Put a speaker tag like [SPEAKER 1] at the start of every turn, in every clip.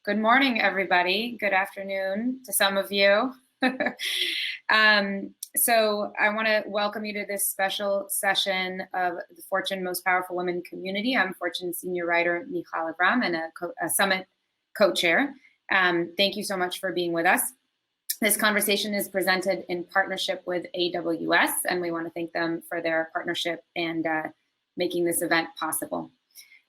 [SPEAKER 1] Good morning, everybody. Good afternoon to some of you. So I want to welcome you to this special session of the Fortune Most Powerful Women community. I'm Fortune Senior Writer Michal Lev-Ram and a Summit co-chair. Thank you so much for being with us. This conversation is presented in partnership with AWS, and we want to thank them for their partnership and making this event possible.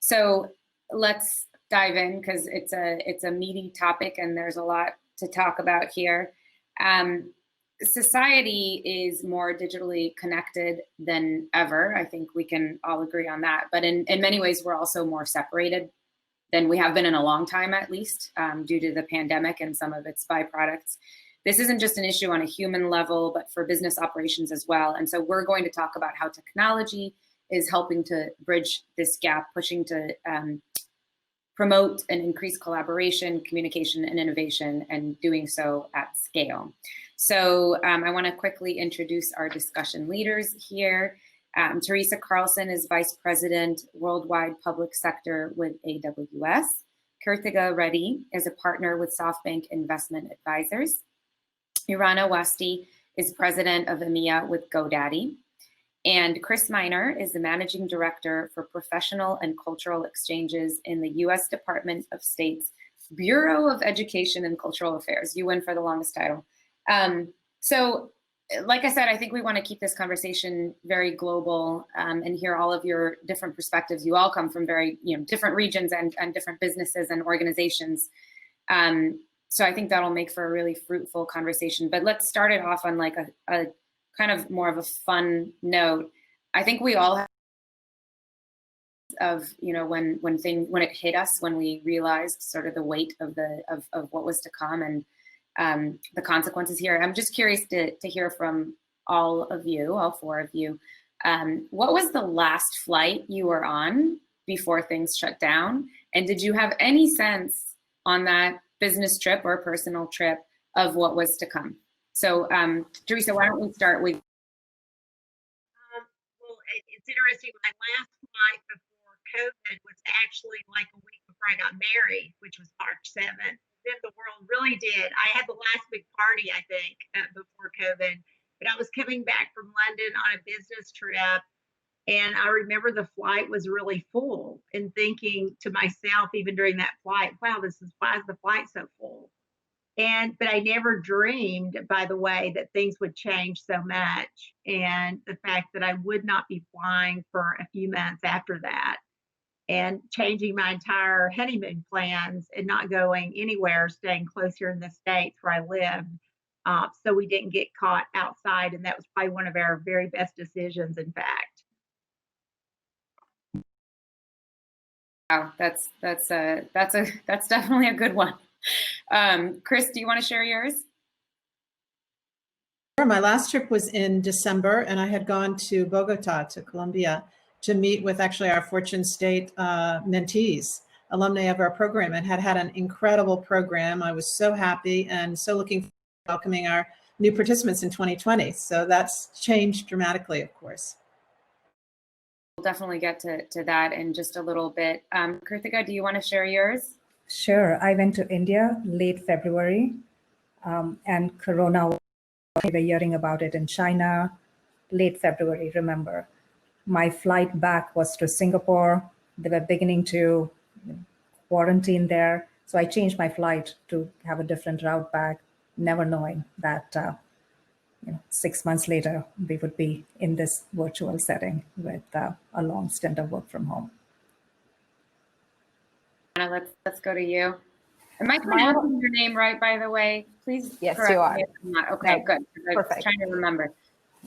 [SPEAKER 1] So let's dive in because it's a meaty topic and there's a lot to talk about here. Society is more digitally connected than ever. I think we can all agree on that. But in many ways, we're also more separated than we have been in a long time, at least, due to the pandemic and some of its byproducts. This isn't just an issue on a human level, but for business operations as well. And so we're going to talk about how technology is helping to bridge this gap, pushing to promote and increase collaboration, communication, and innovation, and doing so at scale. So I want to quickly introduce our discussion leaders here. Teresa Carlson is Vice President, Worldwide Public Sector with AWS. Kirtiga Reddy is a partner with SoftBank Investment Advisors. Irana Wasti is President of EMEA with GoDaddy. And Chris Miner is the Managing Director for Professional and Cultural Exchanges in the U.S. Department of State's Bureau of Education and Cultural Affairs. You win for the longest title. So, like I said, I think we want to keep this conversation very global and hear all of your different perspectives. You all come from very different regions and different businesses and organizations. So I think that'll make for a really fruitful conversation. But let's start it off on like a kind of more of a fun note. I think we all have of when it hit us, when we realized sort of the weight of what was to come and the consequences here. I'm just curious to hear from all of you, all four of you. What was the last flight you were on before things shut down? And did you have any sense on that business trip or personal trip of what was to come? So, Teresa, why don't we start with?
[SPEAKER 2] Well, it's interesting. My last flight before COVID was actually like a week before I got married, which was March 7th. Then the world really did. I had the last big party, I think, before COVID. But I was coming back from London on a business trip, and I remember the flight was really full. And thinking to myself, even during that flight, wow, why is the flight so full? But I never dreamed, by the way, that things would change so much. And the fact that I would not be flying for a few months after that and changing my entire honeymoon plans and not going anywhere, staying close here in the States where I lived. So we didn't get caught outside. And that was probably one of our very best decisions, in fact.
[SPEAKER 1] Wow, that's definitely a good one. Chris, do you want to share yours?
[SPEAKER 3] Sure. My last trip was in December, and I had gone to Bogota, to Colombia, to meet with actually our Fortune State mentees, alumni of our program, and had an incredible program. I was so happy and so looking forward to welcoming our new participants in 2020. So that's changed dramatically, of course.
[SPEAKER 1] We'll definitely get to that in just a little bit. Kirtiga, do you want to share yours?
[SPEAKER 4] Sure. I went to India late February, and Corona, we were hearing about it in China, late February, remember. My flight back was to Singapore. They were beginning to quarantine there. So I changed my flight to have a different route back, never knowing that 6 months later, we would be in this virtual setting with a long stint of work from home.
[SPEAKER 1] Let's go to you. Am I pronouncing your name right, by the way? Please.
[SPEAKER 5] Yes, you are.
[SPEAKER 1] Okay, good.
[SPEAKER 5] Perfect.
[SPEAKER 1] I was trying to remember.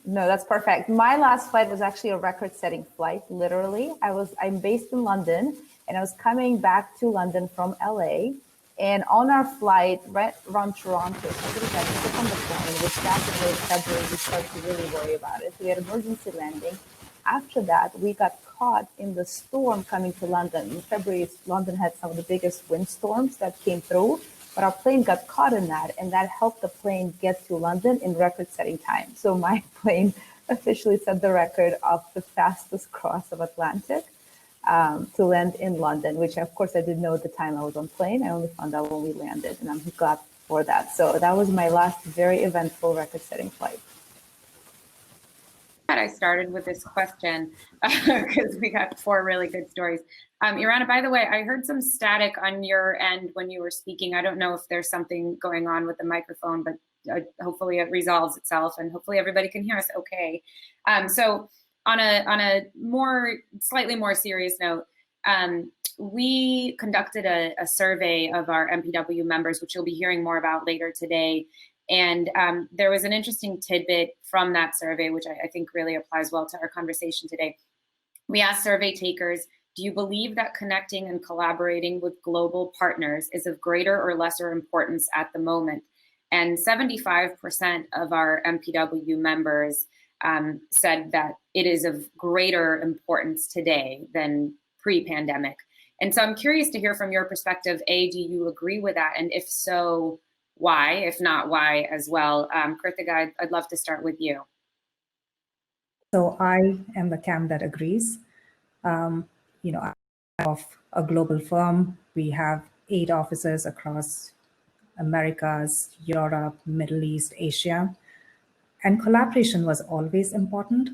[SPEAKER 5] No, that's perfect. My last flight was actually a record-setting flight, literally. I'm based in London, and I was coming back to London from LA. And on our flight, right around Toronto, somebody got sick on the plane, which back in late February, we started to really worry about it. So we had emergency landing. After that, we got caught in the storm coming to London. In February, London had some of the biggest windstorms that came through, but our plane got caught in that, and that helped the plane get to London in record-setting time. So my plane officially set the record of the fastest cross of Atlantic. to land in London, which of course I didn't know at the time I was on plane. I only found out when we landed, and I'm glad for that. So that was my last very eventful record-setting flight.
[SPEAKER 1] I started with this question because we got 4 really good stories. Irana, by the way, I heard some static on your end when you were speaking. I don't know if there's something going on with the microphone, but hopefully it resolves itself, and hopefully everybody can hear us okay. So on a slightly more serious note, we conducted a survey of our MPW members, which you'll be hearing more about later today. And there was an interesting tidbit from that survey, which I think really applies well to our conversation today. We asked survey takers, do you believe that connecting and collaborating with global partners is of greater or lesser importance at the moment? And 75% of our MPW members said that it is of greater importance today than pre-pandemic. And so I'm curious to hear from your perspective, A, do you agree with that? And if so, why? If not, why as well? Kritika, I'd love to start with you.
[SPEAKER 4] So I am the camp that agrees. I'm of a global firm. We have 8 offices across Americas, Europe, Middle East, Asia. And collaboration was always important,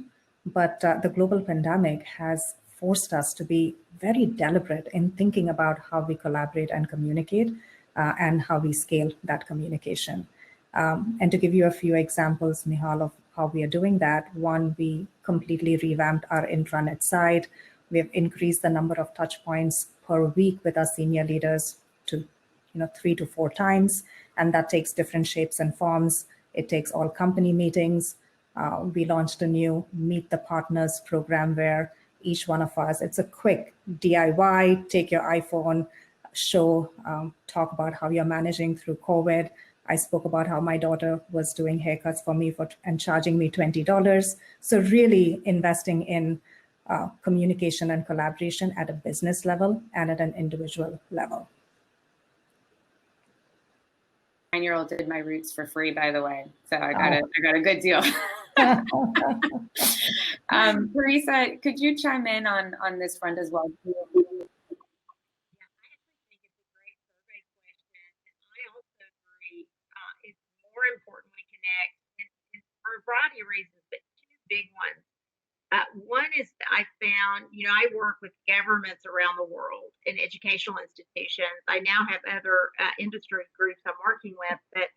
[SPEAKER 4] but the global pandemic has forced us to be very deliberate in thinking about how we collaborate and communicate and how we scale that communication. And to give you a few examples, Michal, of how we are doing that, one, we completely revamped our intranet site. We have increased the number of touch points per week with our senior leaders to 3 to 4 times, and that takes different shapes and forms. It takes all company meetings. We launched a new Meet the Partners program where each one of us, it's a quick DIY, take your iPhone, show, talk about how you're managing through COVID. I spoke about how my daughter was doing haircuts for me and charging me $20. So really investing in communication and collaboration at a business level and at an individual level.
[SPEAKER 1] 9-year-old did my roots for free, by the way, so I got a good deal. Teresa, could you chime in on this front as well?
[SPEAKER 2] Yeah, I actually think it's a great survey question, and I also agree. It's more important we connect, and for a variety of reasons, but 2 big ones. One is I found, I work with governments around the world and educational institutions. I now have other industry groups I'm working with, but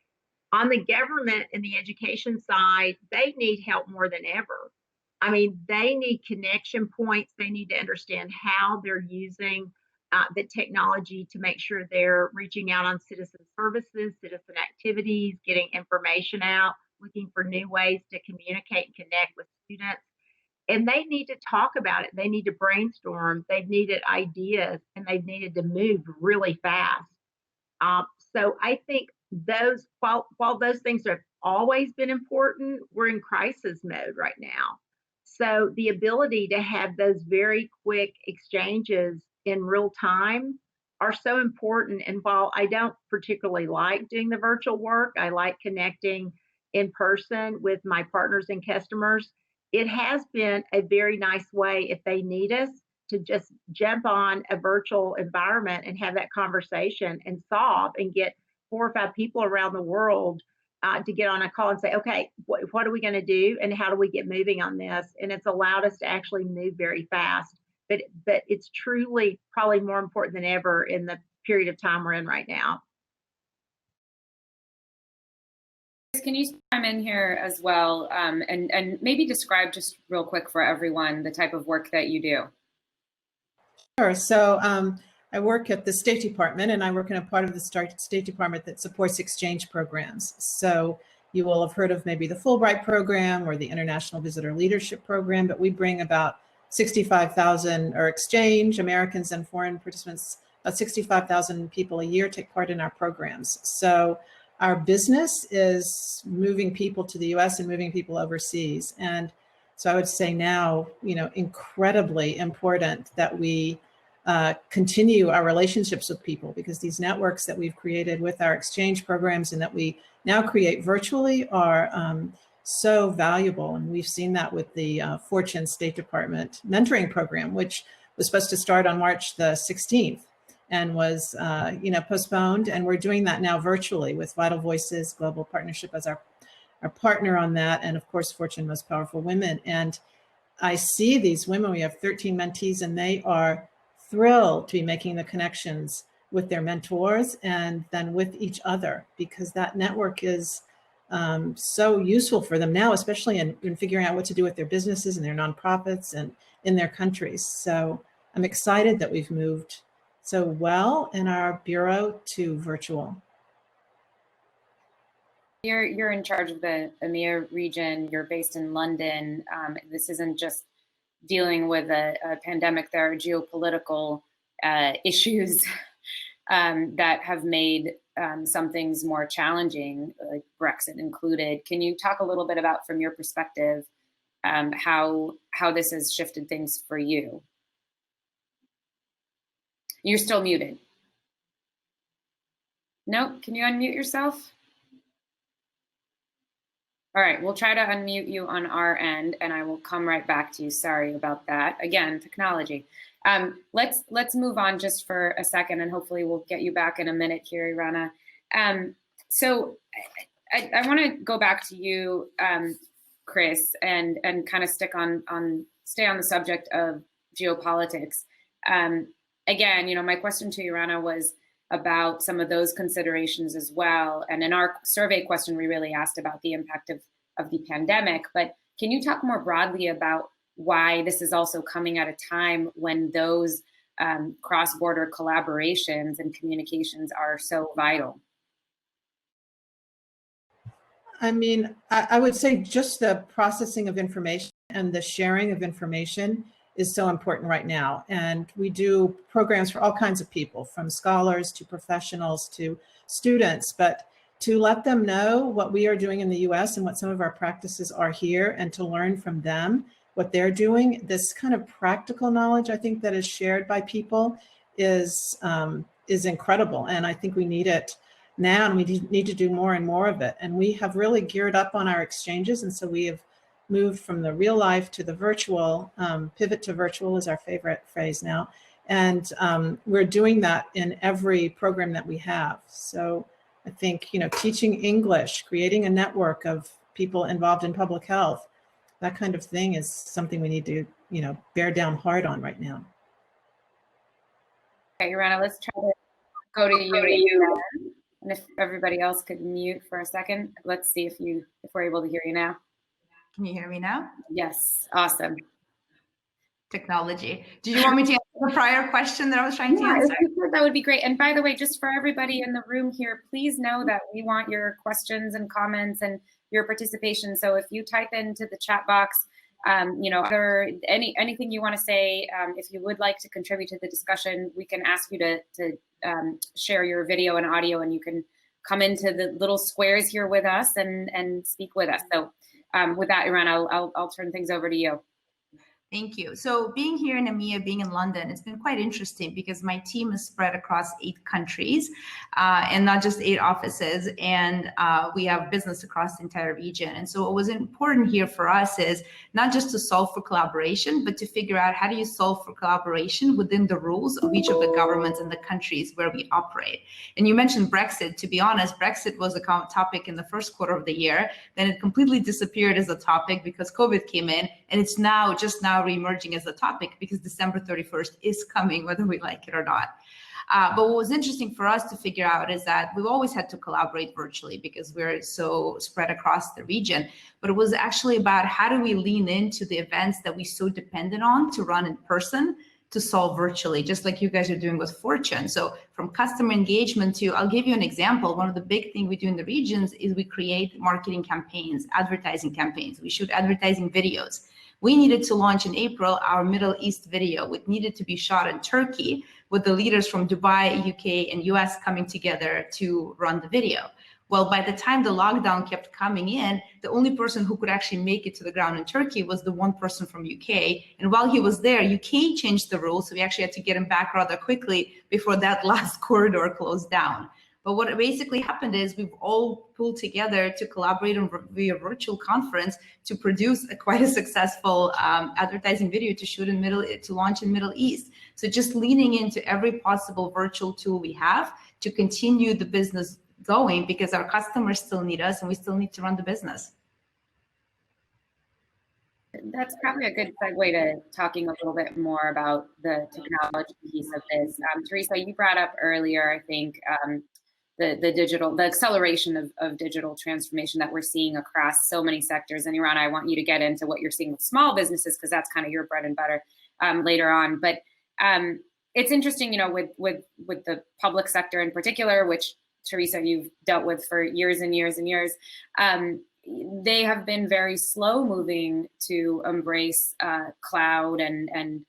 [SPEAKER 2] on the government and the education side, they need help more than ever. I mean, they need connection points. They need to understand how they're using the technology to make sure they're reaching out on citizen services, citizen activities, getting information out, looking for new ways to communicate and connect with students. And they need to talk about it. They need to brainstorm. They've needed ideas, and they've needed to move really fast. So I think while those things have always been important, we're in crisis mode right now. So the ability to have those very quick exchanges in real time are so important. And while I don't particularly like doing the virtual work, I like connecting in person with my partners and customers. It has been a very nice way, if they need us, to just jump on a virtual environment and have that conversation and solve and get 4 or 5 people around the world to get on a call and say, okay, what are we going to do and how do we get moving on this? And it's allowed us to actually move very fast. But it's truly probably more important than ever in the period of time we're in right now.
[SPEAKER 1] Can you chime in here as well and maybe describe just real quick for everyone the type of work that you do?
[SPEAKER 3] Sure. So I work at the State Department, and I work in a part of the State Department that supports exchange programs. So you will have heard of maybe the Fulbright program or the International Visitor Leadership Program, but we bring about 65,000 or exchange Americans and foreign participants, about 65,000 people a year take part in our programs. So our business is moving people to the US and moving people overseas. And so I would say now, incredibly important that we continue our relationships with people, because these networks that we've created with our exchange programs and that we now create virtually are so valuable. And we've seen that with the Fortune State Department mentoring program, which was supposed to start on March the 16th and was, postponed. And we're doing that now virtually with Vital Voices Global Partnership as our partner on that. And of course, Fortune Most Powerful Women. And I see these women, we have 13 mentees, and they are thrilled to be making the connections with their mentors and then with each other, because that network is so useful for them now, especially in figuring out what to do with their businesses and their nonprofits and in their countries. So I'm excited that we've moved so well in our bureau to virtual.
[SPEAKER 1] You're in charge of the EMEA region. You're based in London. This isn't just dealing with a pandemic. There are geopolitical issues that have made some things more challenging, like Brexit included. Can you talk a little bit about, from your perspective, how this has shifted things for you? You're still muted. No, can you unmute yourself? All right, we'll try to unmute you on our end, and I will come right back to you. Sorry about that. Again, technology. Let's move on just for a second, and hopefully we'll get you back in a minute here, Irana. So I want to go back to you, Chris, and kind of stay on the subject of geopolitics. Again, my question to Irana was about some of those considerations as well. And in our survey question, we really asked about the impact of the pandemic. But can you talk more broadly about why this is also coming at a time when those cross-border collaborations and communications are so vital?
[SPEAKER 3] I mean, I would say just the processing of information and the sharing of information is so important right now. And we do programs for all kinds of people, from scholars to professionals to students, but to let them know what we are doing in the US and what some of our practices are here, and to learn from them what they're doing. This kind of practical knowledge, I think, that is shared by people is incredible. And I think we need it now, and we need to do more and more of it. And we have really geared up on our exchanges. And so we have moved from the real life to the virtual. Pivot to virtual is our favorite phrase now. And we're doing that in every program that we have. So I think, teaching English, creating a network of people involved in public health, that kind of thing is something we need to, bear down hard on right now.
[SPEAKER 1] Okay, Irana, let's try to go to you. And if everybody else could mute for a second, let's see if we're able to hear you now.
[SPEAKER 6] Can you hear me now?
[SPEAKER 1] Yes, awesome.
[SPEAKER 6] Technology. Did you want me to answer the prior question that I was trying to answer?
[SPEAKER 1] That would be great. And by the way, just for everybody in the room here, please know that we want your questions and comments and your participation. So if you type into the chat box, anything you want to say, if you would like to contribute to the discussion, we can ask you to share your video and audio, and you can come into the little squares here with us and speak with us. So with that, Irana, I'll turn things over to you.
[SPEAKER 6] Thank you. So being here in EMEA, being in London, it's been quite interesting because my team is spread across 8 countries and not just 8 offices. And we have business across the entire region. And so what was important here for us is not just to solve for collaboration, but to figure out how do you solve for collaboration within the rules of each of the governments and the countries where we operate. And you mentioned Brexit. To be honest, Brexit was a topic in the first quarter of the year. Then it completely disappeared as a topic because COVID came in, and it's just now re-emerging as a topic because December 31st is coming, whether we like it or not. But what was interesting for us to figure out is that we've always had to collaborate virtually because we're so spread across the region. But it was actually about how do we lean into the events that we so dependent on to run in person to solve virtually, just like you guys are doing with Fortune. So from customer engagement to, I'll give you an example. One of the big things we do in the regions is we create marketing campaigns, advertising campaigns. We shoot advertising videos. We needed to launch in April our Middle East video. It needed to be shot in Turkey with the leaders from Dubai, UK, and US coming together to run the video. Well, by the time the lockdown kept coming in, the only person who could actually make it to the ground in Turkey was the one person from UK. And while he was there, UK changed the rules. So we actually had to get him back rather quickly before that last corridor closed down. But what basically happened is we've all pulled together to collaborate via virtual conference to produce quite a successful advertising video to shoot to launch in Middle East. So just leaning into every possible virtual tool we have to continue the business going, because our customers still need us and we still need to run the business.
[SPEAKER 1] That's probably a good segue to talking a little bit more about the technology piece of this. Teresa, you brought up earlier, I think, the acceleration of digital transformation that we're seeing across so many sectors. And Iran, I want you to get into what you're seeing with small businesses, because that's kind of your bread and butter later on. But it's interesting, with the public sector in particular, which Teresa, you've dealt with for years and years and years. They have been very slow moving to embrace cloud and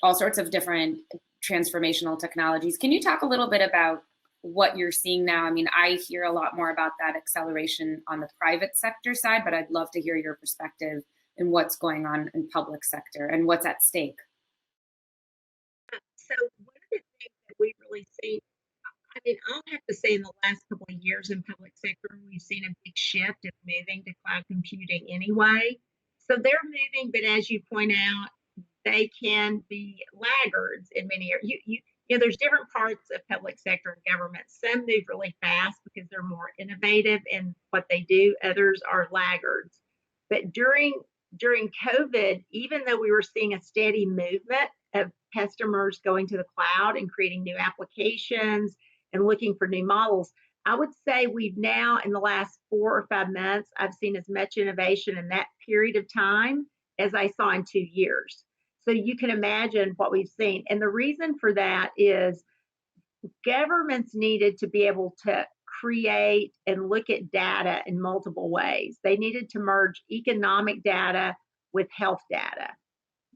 [SPEAKER 1] all sorts of different transformational technologies. Can you talk a little bit about what you're seeing now? I mean, I hear a lot more about that acceleration on the private sector side, but I'd love to hear your perspective in what's going on in public sector and what's at stake.
[SPEAKER 2] So one of the things that we've really seen, I mean, I'll have to say in the last couple of years in public sector, we've seen a big shift of moving to cloud computing anyway. So they're moving, but as you point out, they can be laggards in many areas. There's different parts of public sector and government. Some move really fast because they're more innovative in what they do. Others are laggards. But during COVID, even though we were seeing a steady movement of customers going to the cloud and creating new applications and looking for new models, I would say we've now, in the last 4 or 5 months, I've seen as much innovation in that period of time as I saw in 2 years. So you can imagine what we've seen. And the reason for that is governments needed to be able to create and look at data in multiple ways. They needed to merge economic data with health data.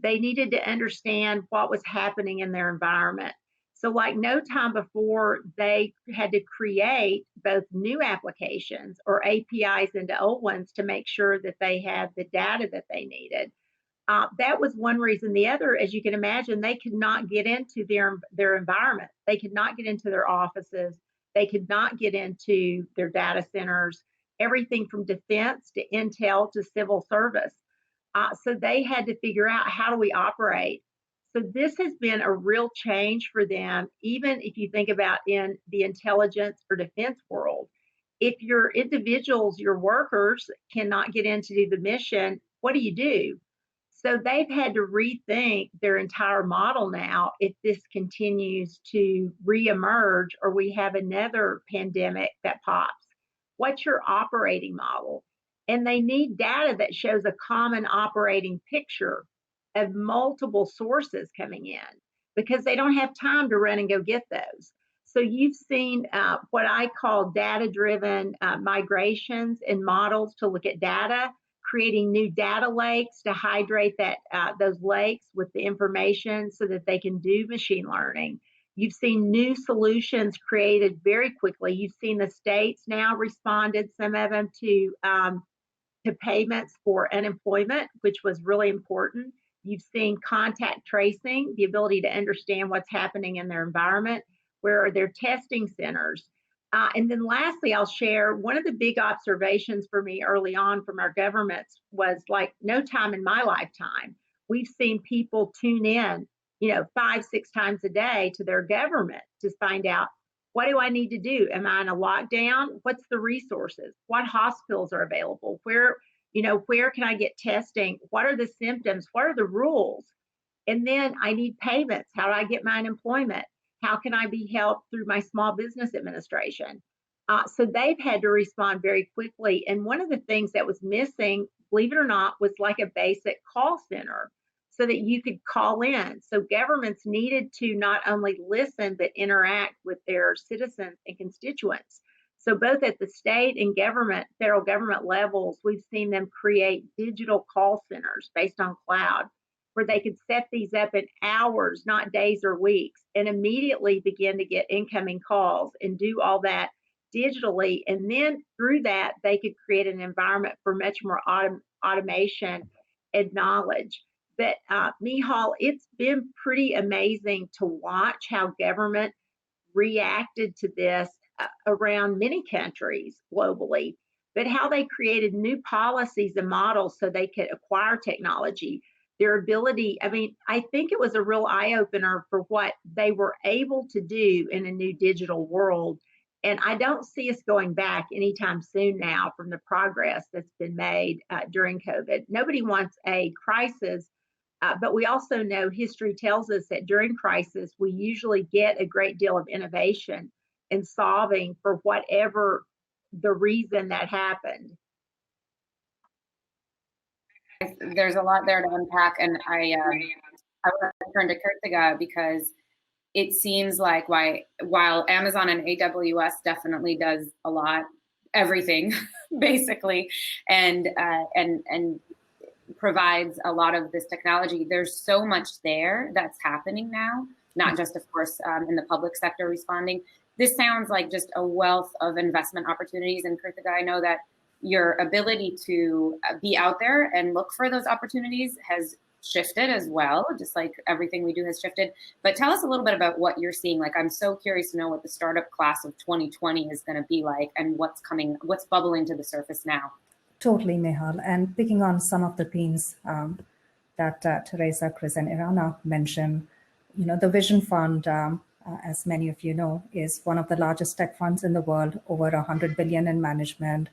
[SPEAKER 2] They needed to understand what was happening in their environment. So like no time before, they had to create both new applications or APIs into old ones to make sure that they had the data that they needed. That was one reason. The other, as you can imagine, they could not get into their environment. They could not get into their offices. They could not get into their data centers, everything from defense to intel to civil service. So they had to figure out, how do we operate? So this has been a real change for them, even if you think about in the intelligence or defense world. If your individuals, your workers cannot get in to do the mission, what do? So they've had to rethink their entire model now if this continues to reemerge or we have another pandemic that pops. What's your operating model? And they need data that shows a common operating picture of multiple sources coming in, because they don't have time to run and go get those. So you've seen what I call data-driven migrations and models to look at data, creating new data lakes to hydrate those lakes with the information so that they can do machine learning. You've seen new solutions created very quickly. You've seen the states now responded, some of them, to payments for unemployment, which was really important. You've seen contact tracing, the ability to understand what's happening in their environment, where are their testing centers. And then lastly, I'll share one of the big observations for me early on from our governments was like no time in my lifetime. We've seen people tune in, 5, 6 times a day to their government to find out, what do I need to do? Am I in a lockdown? What's the resources? What hospitals are available? Where can I get testing? What are the symptoms? What are the rules? And then I need payments. How do I get my unemployment? How can I be helped through my Small Business Administration? So they've had to respond very quickly. And one of the things that was missing, believe it or not, was like a basic call center so that you could call in. So governments needed to not only listen, but interact with their citizens and constituents. So both at the state and federal government levels, we've seen them create digital call centers based on cloud, where they could set these up in hours, not days or weeks, and immediately begin to get incoming calls and do all that digitally. And then through that, they could create an environment for much more automation and knowledge. But Michal, it's been pretty amazing to watch how government reacted to this around many countries globally, but how they created new policies and models so they could acquire technology. Their ability, I mean, I think it was a real eye-opener for what they were able to do in a new digital world. And I don't see us going back anytime soon now from the progress that's been made during COVID. Nobody wants a crisis, but we also know history tells us that during crisis, we usually get a great deal of innovation in solving for whatever the reason that happened.
[SPEAKER 1] There's a lot there to unpack, and I want to turn to Kirtiga because it seems like while Amazon and AWS definitely does a lot, everything basically, and provides a lot of this technology, there's so much there that's happening now, not just, of course, in the public sector responding. This sounds like just a wealth of investment opportunities. And Kirtiga, I know that your ability to be out there and look for those opportunities has shifted as well, just like everything we do has shifted. But tell us a little bit about what you're seeing. Like, I'm so curious to know what the startup class of 2020 is going to be like and what's bubbling to the surface now.
[SPEAKER 4] Totally, Michal. And picking on some of the themes that Teresa, Chris, and Irana mentioned, the Vision Fund, as many of you know, is one of the largest tech funds in the world, over 100 billion in management.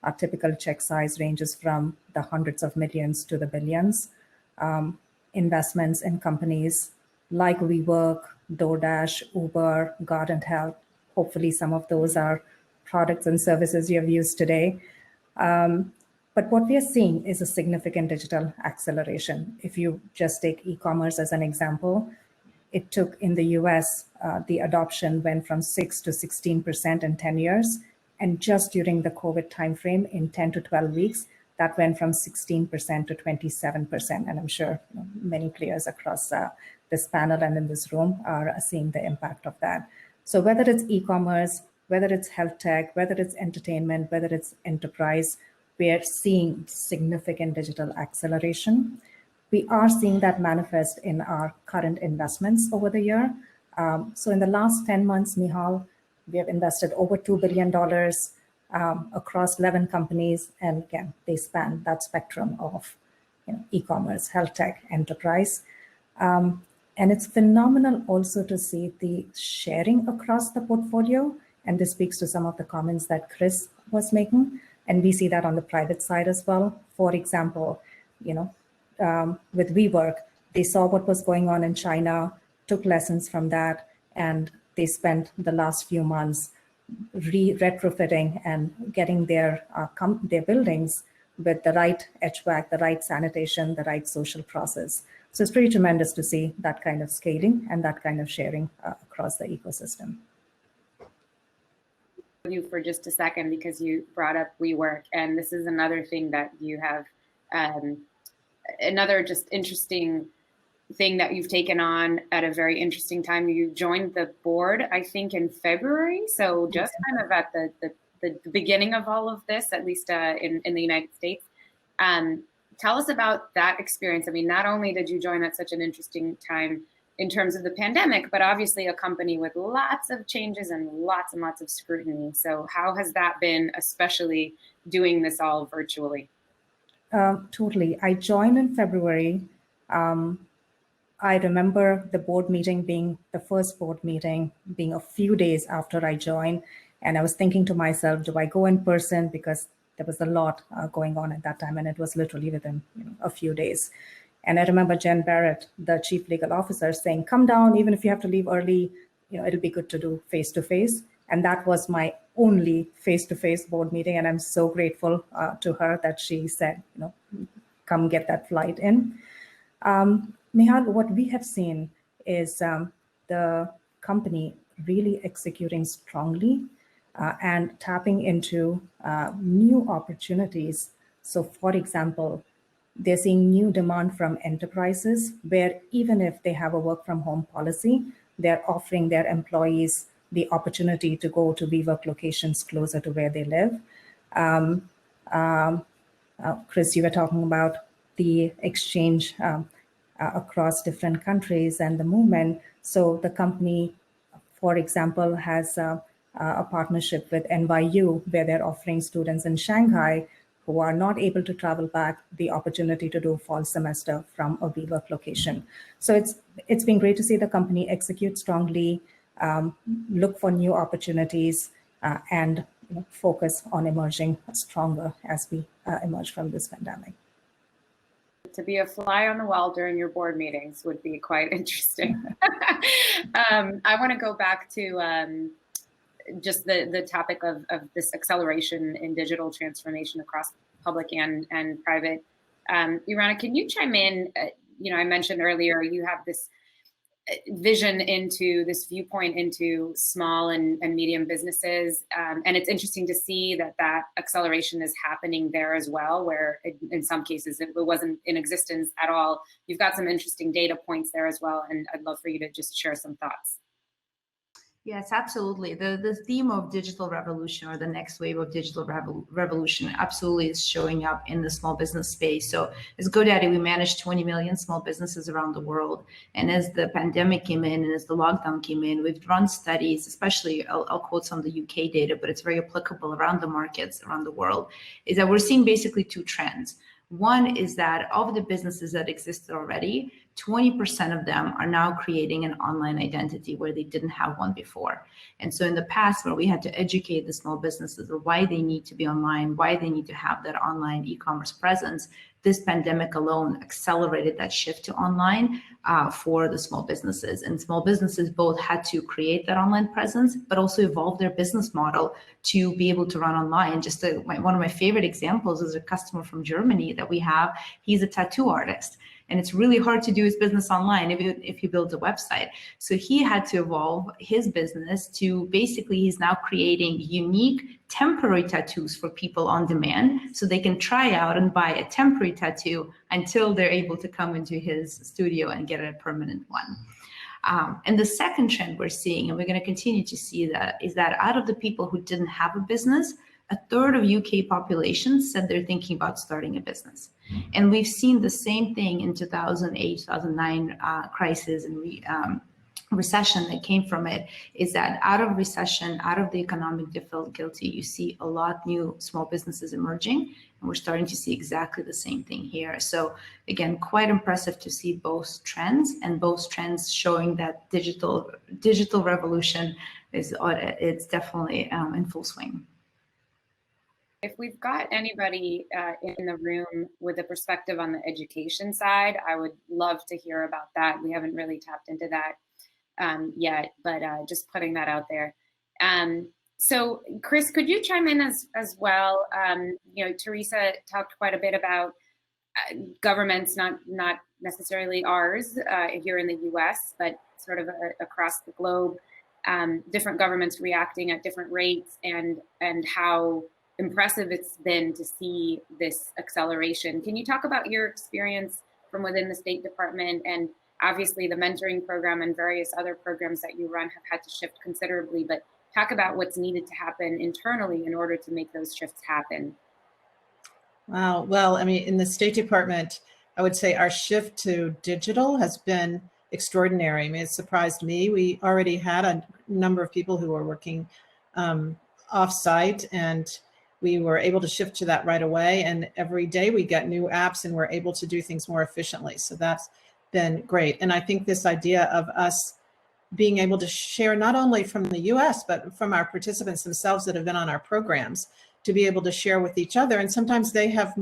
[SPEAKER 4] Our typical check size ranges from the hundreds of millions to the billions. Investments in companies like Wework, DoorDash, Uber, Guardant Health. Hopefully some of those are products and services you have used today. But what we are seeing is a significant digital acceleration. If you just take e-commerce as an example, it took in the US, the adoption went from 6 to 16% in 10 years. And just during the COVID timeframe, in 10 to 12 weeks, that went from 16% to 27%. And I'm sure many players across this panel and in this room are seeing the impact of that. So whether it's e-commerce, whether it's health tech, whether it's entertainment, whether it's enterprise, we are seeing significant digital acceleration. We are seeing that manifest in our current investments over the year. So in the last 10 months, Michal, we have invested over $2 billion across 11 companies. And again, they span that spectrum of e-commerce, health tech, enterprise. And it's phenomenal also to see the sharing across the portfolio. And this speaks to some of the comments that Chris was making. And we see that on the private side as well. For example, with Wework, they saw what was going on in China, took lessons from that, and they spent the last few months retrofitting and getting their buildings with the right HVAC, the right sanitation, the right social process. So it's pretty tremendous to see that kind of scaling and that kind of sharing across the ecosystem.
[SPEAKER 1] You for just a second because you brought up Wework, and this is another thing that you have, another just interesting thing that you've taken on at a very interesting time. You joined the board, I think, in February, so just kind of at the beginning of all of this, at least in the United States. Tell us about that experience. I mean, not only did you join at such an interesting time in terms of the pandemic, but obviously a company with lots of changes and lots of scrutiny. So how has that been, especially doing this all virtually?
[SPEAKER 4] Totally. I joined in February. I remember the board meeting being the first board meeting being a few days after I joined. And I was thinking to myself, do I go in person? Because there was a lot going on at that time. And it was literally within a few days. And I remember Jen Barrett, the chief legal officer, saying, come down, even if you have to leave early, it'll be good to do face-to-face. And that was my only face-to-face board meeting. And I'm so grateful to her that she said, come get that flight in. Michal, what we have seen is the company really executing strongly and tapping into new opportunities. So for example, they're seeing new demand from enterprises where even if they have a work from home policy, they're offering their employees the opportunity to go to Wework locations closer to where they live. Chris, you were talking about the exchange across different countries and the movement. So the company, for example, has a partnership with NYU, where they're offering students in Shanghai who are not able to travel back the opportunity to do fall semester from a Wework location. So it's been great to see the company execute strongly, look for new opportunities, and focus on emerging stronger as we emerge from this pandemic.
[SPEAKER 1] To be a fly on the wall during your board meetings would be quite interesting. I want to go back to just the topic of this acceleration in digital transformation across public and private. Irana, can you chime in? I mentioned earlier you have this vision into this viewpoint into small and medium businesses. And it's interesting to see that acceleration is happening there as well, where in some cases it wasn't in existence at all. You've got some interesting data points there as well. And I'd love for you to just share some thoughts.
[SPEAKER 6] Yes, absolutely. The theme of digital revolution, or the next wave of digital revolution, absolutely is showing up in the small business space. So as GoDaddy, we manage 20 million small businesses around the world. And as the pandemic came in and as the lockdown came in, we've run studies, especially I'll quote some of the UK data, but it's very applicable around the markets around the world, is that we're seeing basically two trends. One is that of the businesses that existed already, 20% of them are now creating an online identity where they didn't have one before. And so in the past, where we had to educate the small businesses on why they need to be online, why they need to have that online e-commerce presence, this pandemic alone accelerated that shift to online for the small businesses. And small businesses both had to create that online presence, but also evolve their business model to be able to run online. Just one of my favorite examples is a customer from Germany that we have. He's a tattoo artist. And it's really hard to do his business online if you build a website. So he had to evolve his business to basically, he's now creating unique temporary tattoos for people on demand so they can try out and buy a temporary tattoo until they're able to come into his studio and get a permanent one. And the second trend we're seeing, and we're going to continue to see that, is that out of the people who didn't have a business, a third of UK population said they're thinking about starting a business. And we've seen the same thing in 2008, 2009 crisis and recession that came from it, is that out of recession, out of the economic difficulty, you see a lot new small businesses emerging. And we're starting to see exactly the same thing here. So again, quite impressive to see both trends, and both trends showing that digital revolution it's definitely in full swing.
[SPEAKER 1] If we've got anybody in the room with a perspective on the education side, I would love to hear about that. We haven't really tapped into that yet, but just putting that out there. So Chris, could you chime in as well? Teresa talked quite a bit about governments, not necessarily ours here in the US, but sort of across the globe, different governments reacting at different rates, and how impressive it's been to see this acceleration. Can you talk about your experience from within the State Department? And obviously the mentoring program and various other programs that you run have had to shift considerably, but talk about what's needed to happen internally in order to make those shifts happen.
[SPEAKER 3] Wow. Well, I mean, in the State Department, I would say our shift to digital has been extraordinary. I mean, it surprised me. We already had a number of people who were working off-site, and we were able to shift to that right away. And every day we get new apps and we're able to do things more efficiently. So that's been great. And I think this idea of us being able to share not only from the US, but from our participants themselves that have been on our programs, to be able to share with each other. And sometimes they have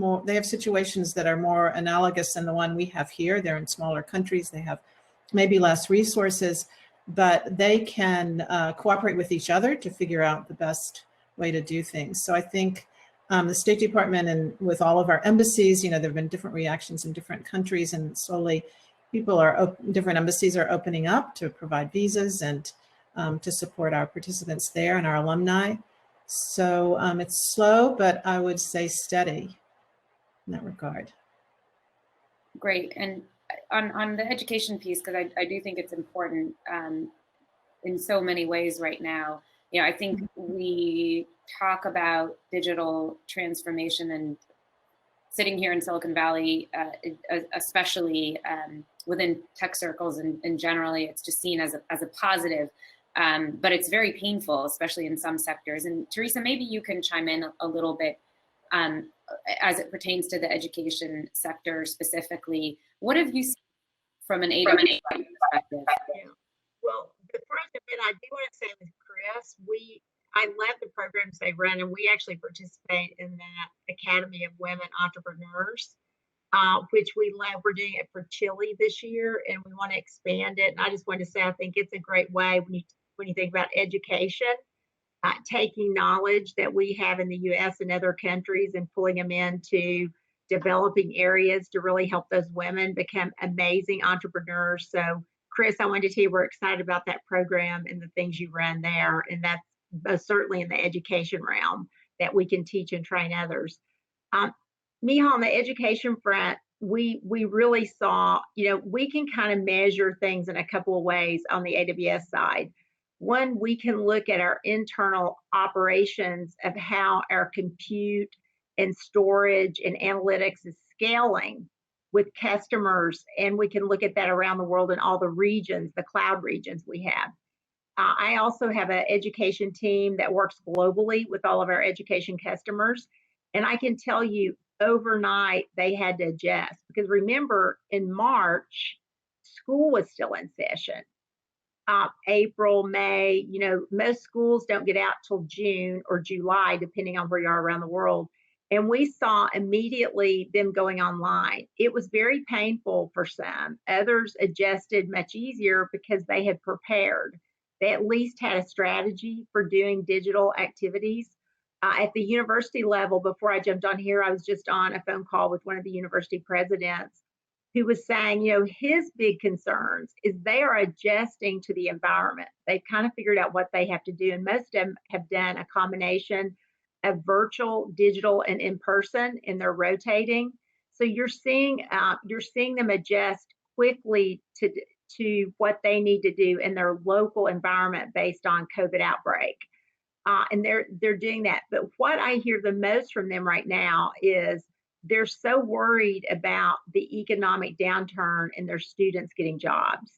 [SPEAKER 3] situations that are more analogous than the one we have here. They're in smaller countries. They have maybe less resources, but they can cooperate with each other to figure out the best way to do things. So I think the State Department, and with all of our embassies, there have been different reactions in different countries, and slowly different embassies are opening up to provide visas and to support our participants there and our alumni. So it's slow, but I would say steady in that regard.
[SPEAKER 1] Great. And on the education piece, because I do think it's important in so many ways right now. I think we talk about digital transformation, and sitting here in Silicon Valley, especially within tech circles and generally, it's just seen as a positive. But it's very painful, especially in some sectors. And Teresa, maybe you can chime in a little bit as it pertains to the education sector specifically. What have you seen from an AWS perspective?
[SPEAKER 2] Yeah. Well, before I jump in, I do want to say with Chris, I love the programs they run, and we actually participate in that Academy of Women Entrepreneurs, which we love. We're doing it for Chile this year, and we want to expand it. And I just want to say, I think it's a great way when you think about education, taking knowledge that we have in the U.S. and other countries and pulling them into developing areas to really help those women become amazing entrepreneurs. So, Chris, I wanted to tell you we're excited about that program and the things you run there, and that's most certainly in the education realm that we can teach and train others. Michal, on the education front, we really saw, we can kind of measure things in a couple of ways on the AWS side. One, we can look at our internal operations of how our compute and storage and analytics is scaling with customers, and we can look at that around the world in all the regions, the cloud regions we have. I also have an education team that works globally with all of our education customers. And I can tell you overnight they had to adjust, because remember in March, school was still in session. April, May, most schools don't get out till June or July, depending on where you are around the world. And we saw immediately them going online. It was very painful for some. Others adjusted much easier because they had prepared. They at least had a strategy for doing digital activities. At the university level, before I jumped on here, I was just on a phone call with one of the university presidents who was saying, his big concerns is they are adjusting to the environment. They've kind of figured out what they have to do. And most of them have done a combination of virtual, digital, and in person, and they're rotating. So you're seeing them adjust quickly to what they need to do in their local environment based on COVID outbreak. And they're doing that. But what I hear the most from them right now is they're so worried about the economic downturn and their students getting jobs.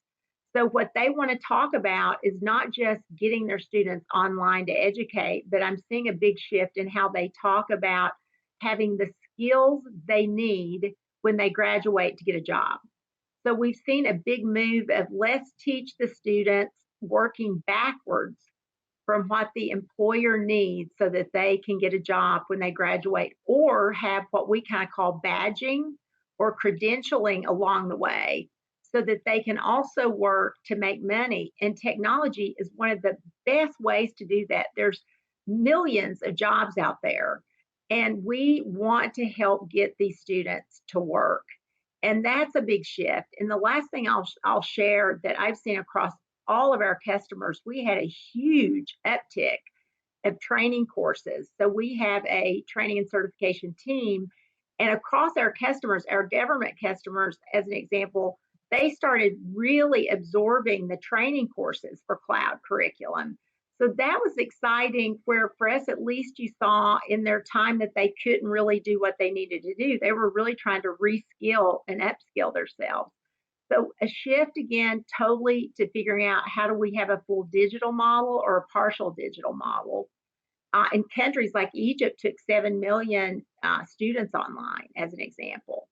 [SPEAKER 2] So what they want to talk about is not just getting their students online to educate, but I'm seeing a big shift in how they talk about having the skills they need when they graduate to get a job. So we've seen a big move of let's teach the students working backwards from what the employer needs so that they can get a job when they graduate, or have what we kind of call badging or credentialing along the way so that they can also work to make money. And technology is one of the best ways to do that. There's millions of jobs out there, and we want to help get these students to work. And that's a big shift. And the last thing I'll share that I've seen across all of our customers, we had a huge uptick of training courses. So we have a training and certification team, and across our customers, our government customers, as an example, they started really absorbing the training courses for cloud curriculum. So that was exciting, where for us, at least you saw in their time that they couldn't really do what they needed to do. They were really trying to reskill and upskill themselves. So a shift again, totally to figuring out how do we have a full digital model or a partial digital model. In countries like Egypt took 7 million students online, as an example.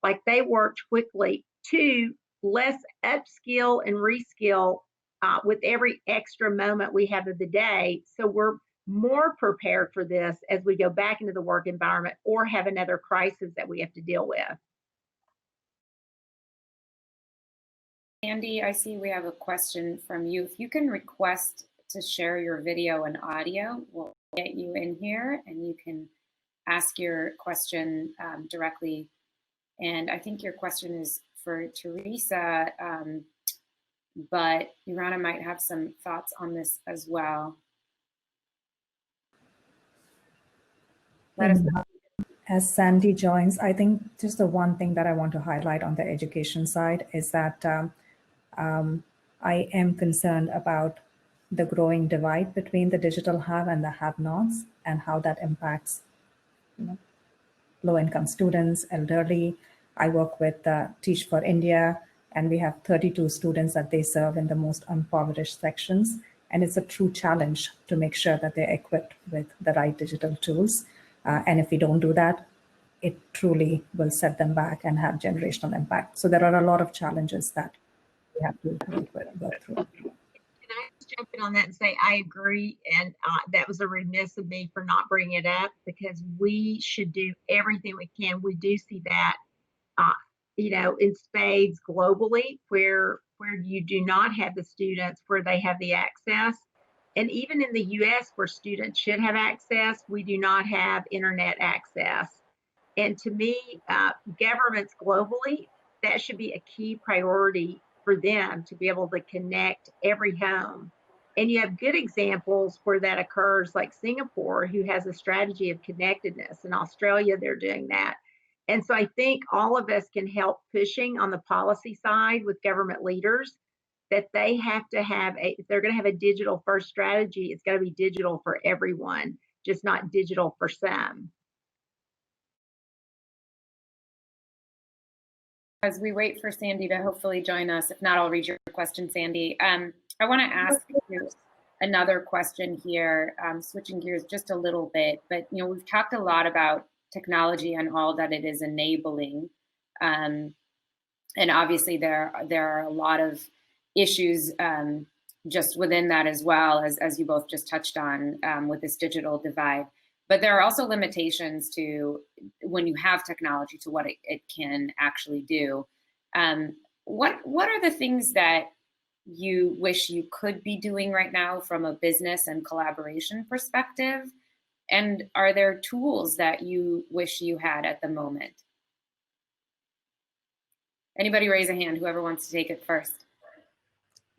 [SPEAKER 2] Like they worked quickly to less upskill and reskill with every extra moment we have of the day. So we're more prepared for this as we go back into the work environment or have another crisis that we have to deal with.
[SPEAKER 1] Andy, I see we have a question from you. If you can request to share your video and audio, we'll get you in here and you can ask your question directly. And I think your question is for Teresa, but Urana might have some thoughts on this as well. Let us know.
[SPEAKER 4] As Sandy joins, I think just the one thing that I want to highlight on the education side is that I am concerned about the growing divide between the digital have and the have-nots, and how that impacts low-income students, elderly. I work with Teach for India, and we have 32 students that they serve in the most impoverished sections. And it's a true challenge to make sure that they're equipped with the right digital tools. And if we don't do that, it truly will set them back and have generational impact. So there are a lot of challenges that we have to work through.
[SPEAKER 2] Can I just jump in on that and say I agree, and that was a remiss of me for not bringing it up, because we should do everything we can. We do see that, in spades globally, where you do not have the students where they have the access, and even in the U.S. where students should have access, we do not have internet access. And to me, governments globally, that should be a key priority for them to be able to connect every home. And you have good examples where that occurs, like Singapore, who has a strategy of connectedness. In Australia, they're doing that. And so I think all of us can help pushing on the policy side with government leaders that they have to have if they're going to have a digital first strategy, it's got to be digital for everyone, just not digital for some.
[SPEAKER 1] As we wait for Sandy to hopefully join us, if not, I'll read your question, Sandy. I want to ask you another question here, switching gears just a little bit, but we've talked a lot about technology and all that it is enabling, and obviously there are a lot of issues just within that as well, as you both just touched on with this digital divide. But there are also limitations to when you have technology to what it can actually do. What are the things that you wish you could be doing right now from a business and collaboration perspective? And are there tools that you wish you had at the moment? Anybody raise a hand, whoever wants to take it first.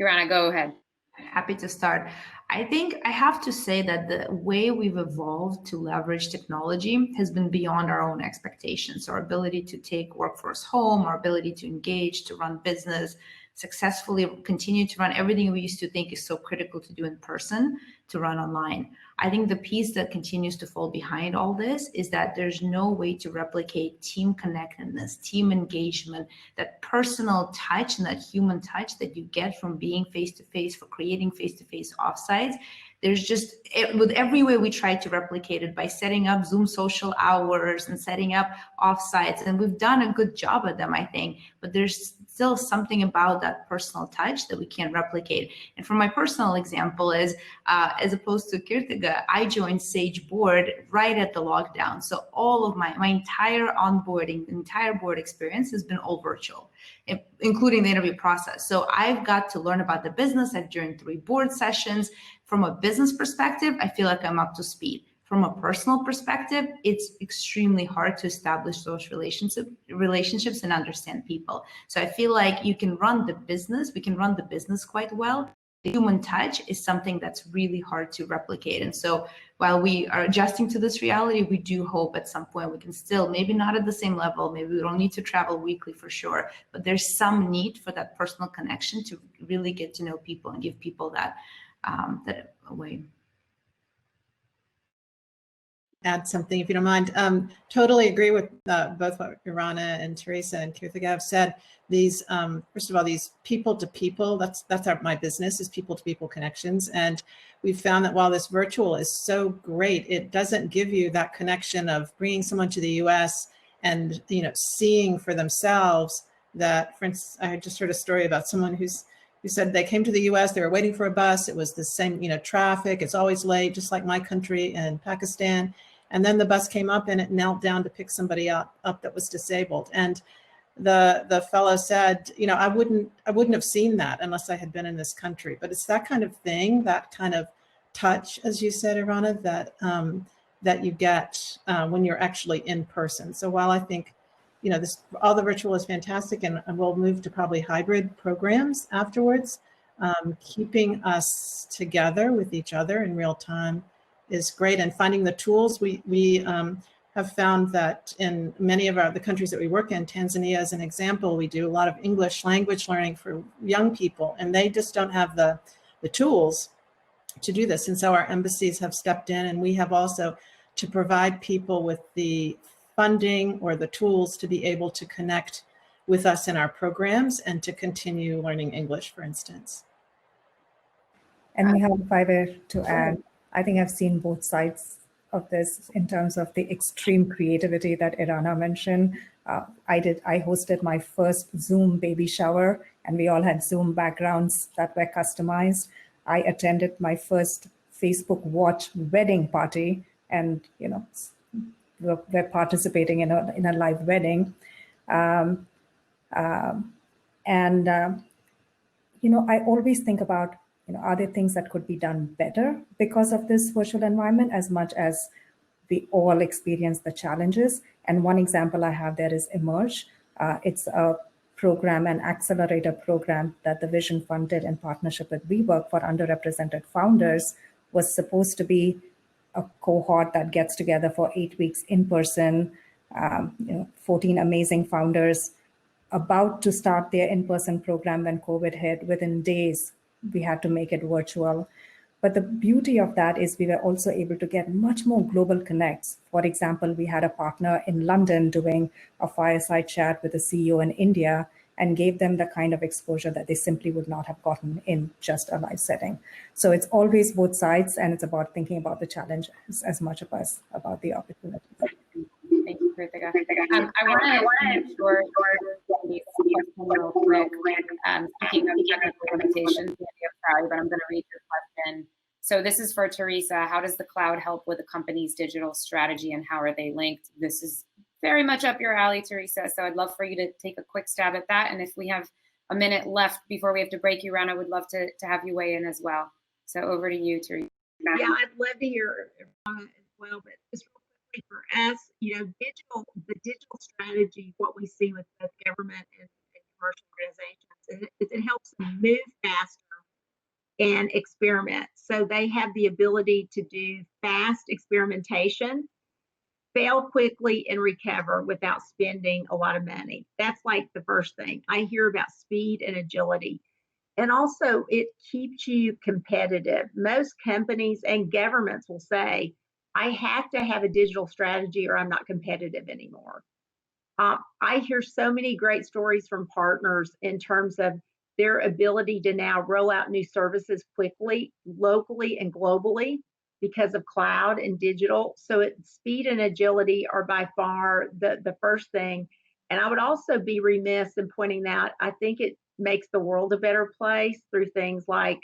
[SPEAKER 1] Joanna, go ahead.
[SPEAKER 6] Happy to start. I think I have to say that the way we've evolved to leverage technology has been beyond our own expectations. Our ability to take workforce home, our ability to engage, to run business, successfully continue to run everything we used to think is so critical to do in person, to run online. I think the piece that continues to fall behind all this is that there's no way to replicate team connectedness, team engagement, that personal touch and that human touch that you get from being face-to-face, for creating face-to-face offsites. There's just, with every way we try to replicate it by setting up Zoom social hours and setting up offsites, and we've done a good job at them, I think, but there's still something about that personal touch that we can't replicate. And from my personal example is, as opposed to Kirtiga, I joined Sage Board right at the lockdown. So all of my entire onboarding, entire board experience has been all virtual, including the interview process. So I've got to learn about the business. I've joined 3 board sessions. From a business perspective, I feel like I'm up to speed. From a personal perspective, it's extremely hard to establish those relationships and understand people. So I feel like we can run the business quite well. The human touch is something that's really hard to replicate. And so while we are adjusting to this reality, we do hope at some point we can still, maybe not at the same level, maybe we don't need to travel weekly for sure, but there's some need for that personal connection to really get to know people and give people that way.
[SPEAKER 3] Add something, if you don't mind. Totally agree with both what Irana and Teresa and Kirtiga have said. These, first of all, these people to people, that's my business, is people to people connections. And we've found that while this virtual is so great, it doesn't give you that connection of bringing someone to the US and, seeing for themselves that, for instance, I just heard a story about someone who said they came to the US, they were waiting for a bus. It was the same, traffic, it's always late, just like my country and Pakistan. And then the bus came up and it knelt down to pick somebody up that was disabled. And the fellow said, I wouldn't have seen that unless I had been in this country. But it's that kind of thing, that kind of touch, as you said, Irana, that you get when you're actually in person. So while I think, all the virtual is fantastic, and we'll move to probably hybrid programs afterwards, keeping us together with each other in real time is great. And finding the tools, we have found that in many of the countries that we work in, Tanzania as an example, we do a lot of English language learning for young people, and they just don't have the tools to do this. And so our embassies have stepped in, and we have also to provide people with the funding or the tools to be able to connect with us in our programs and to continue learning English, for instance.
[SPEAKER 4] And Michal, if I were to add, I think I've seen both sides of this in terms of the extreme creativity that Irana mentioned. I hosted my first Zoom baby shower, and we all had Zoom backgrounds that were customized. I attended my first Facebook Watch wedding party, and we're participating in a live wedding. I always think about, are there things that could be done better because of this virtual environment, as much as we all experience the challenges. And one example I have there is Emerge. It's a program, an accelerator program that the Vision Fund did in partnership with Wework for underrepresented founders. Was supposed to be a cohort that gets together for 8 weeks in person, 14 amazing founders about to start their in-person program when COVID hit. Within days, we had to make it virtual. But the beauty of that is we were also able to get much more global connects. For example, we had a partner in London doing a fireside chat with a CEO in India and gave them the kind of exposure that they simply would not have gotten in just a live setting. So it's always both sides, and it's about thinking about the challenges as much as about the opportunities.
[SPEAKER 1] Thank you, Kritika. I want to make sure these questions real quick. Speaking of technical limitations, sorry, but I'm going to read your question. So this is for Teresa. How does the cloud help with a company's digital strategy, and how are they linked? This is very much up your alley, Teresa. So I'd love for you to take a quick stab at that. And if we have a minute left before we have to break you around, I would love to have you weigh in as well. So over to you, Teresa.
[SPEAKER 2] Yeah, I'd love to hear as well, but just real quickly for us, the digital strategy, what we see with both government and commercial organizations, it helps them move faster and experiment. So they have the ability to do fast experimentation, fail quickly, and recover without spending a lot of money. That's like the first thing. I hear about speed and agility. And also, it keeps you competitive. Most companies and governments will say, I have to have a digital strategy or I'm not competitive anymore. I hear so many great stories from partners in terms of their ability to now roll out new services quickly, locally and globally, because of cloud and digital. So speed and agility are by far the first thing. And I would also be remiss in pointing out, I think it makes the world a better place through things like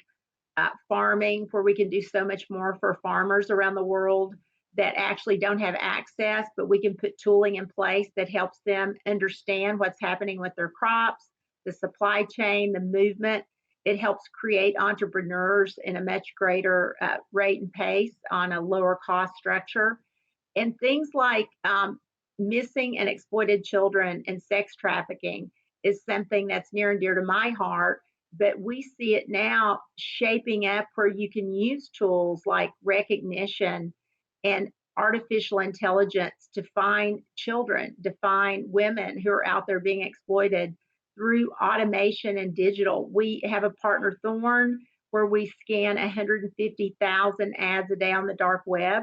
[SPEAKER 2] farming, where we can do so much more for farmers around the world that actually don't have access, but we can put tooling in place that helps them understand what's happening with their crops, the supply chain, the movement. It helps create entrepreneurs in a much greater rate and pace on a lower cost structure. And things like missing and exploited children and sex trafficking is something that's near and dear to my heart. But we see it now shaping up where you can use tools like recognition and artificial intelligence to find children, to find women who are out there being exploited through automation and digital. We have a partner, Thorn, where we scan 150,000 ads a day on the dark web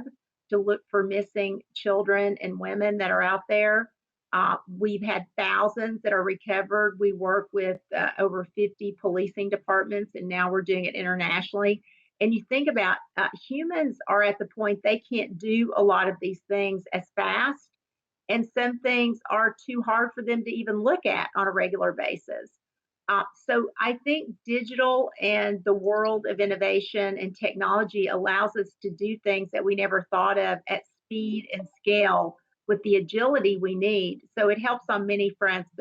[SPEAKER 2] to look for missing children and women that are out there. We've had thousands that are recovered. We work with over 50 policing departments, and now we're doing it internationally. And you think about humans are at the point they can't do a lot of these things as fast. And some things are too hard for them to even look at on a regular basis. So I think digital and the world of innovation and technology allows us to do things that we never thought of at speed and scale with the agility we need. So it helps on many fronts,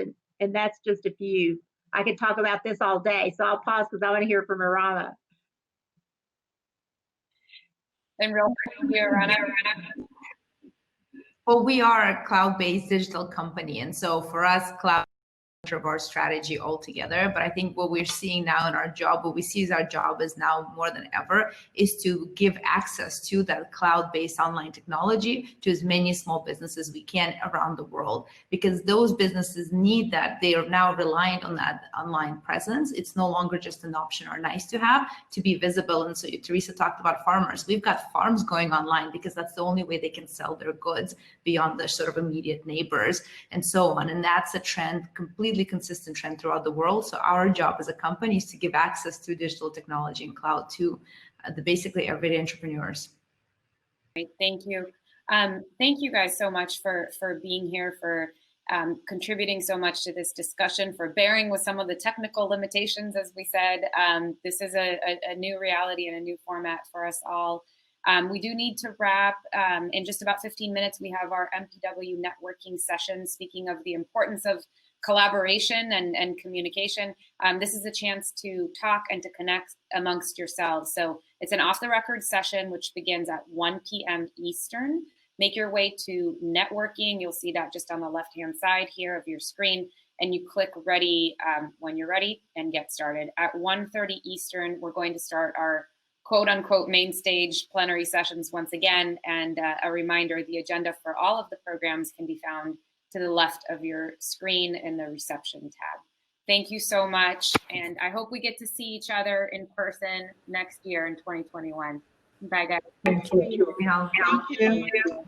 [SPEAKER 2] and that's just a few. I could talk about this all day, so I'll pause because I want to hear from Irana.
[SPEAKER 1] And real quick, Irana.
[SPEAKER 6] Well, we are a cloud-based digital company, and so for us, cloud of our strategy altogether. But I think what we're seeing now in our job, what we see as our job is now more than ever, is to give access to that cloud-based online technology to as many small businesses we can around the world, because those businesses need that. They are now reliant on that online presence. It's no longer just an option or nice to have, to be visible. And so Teresa talked about farmers. We've got farms going online because that's the only way they can sell their goods beyond their sort of immediate neighbors and so on. And that's a trend completely completely consistent trend throughout the world. So our job as a company is to give access to digital technology and cloud to the basically everyday entrepreneurs.
[SPEAKER 1] Great, thank you. Thank you guys so much for being here, for contributing so much to this discussion, for bearing with some of the technical limitations, as we said. This is a new reality and a new format for us all. We do need to wrap. In just about 15 minutes, we have our Mpw Networking Session, speaking of the importance of collaboration and communication. This is a chance to talk and to connect amongst yourselves. So it's an off-the-record session, which begins at 1 p.m. Eastern. Make your way to networking. You'll see that just on the left-hand side here of your screen, and you click ready when you're ready and get started. At 1:30 Eastern, we're going to start our quote-unquote main stage plenary sessions once again. And a reminder, the agenda for all of the programs can be found to the left of your screen in the reception tab. Thank you so much. And I hope we get to see each other in person next year in 2021. Bye, guys.
[SPEAKER 4] Thank you.
[SPEAKER 6] Michal.
[SPEAKER 3] Thank you.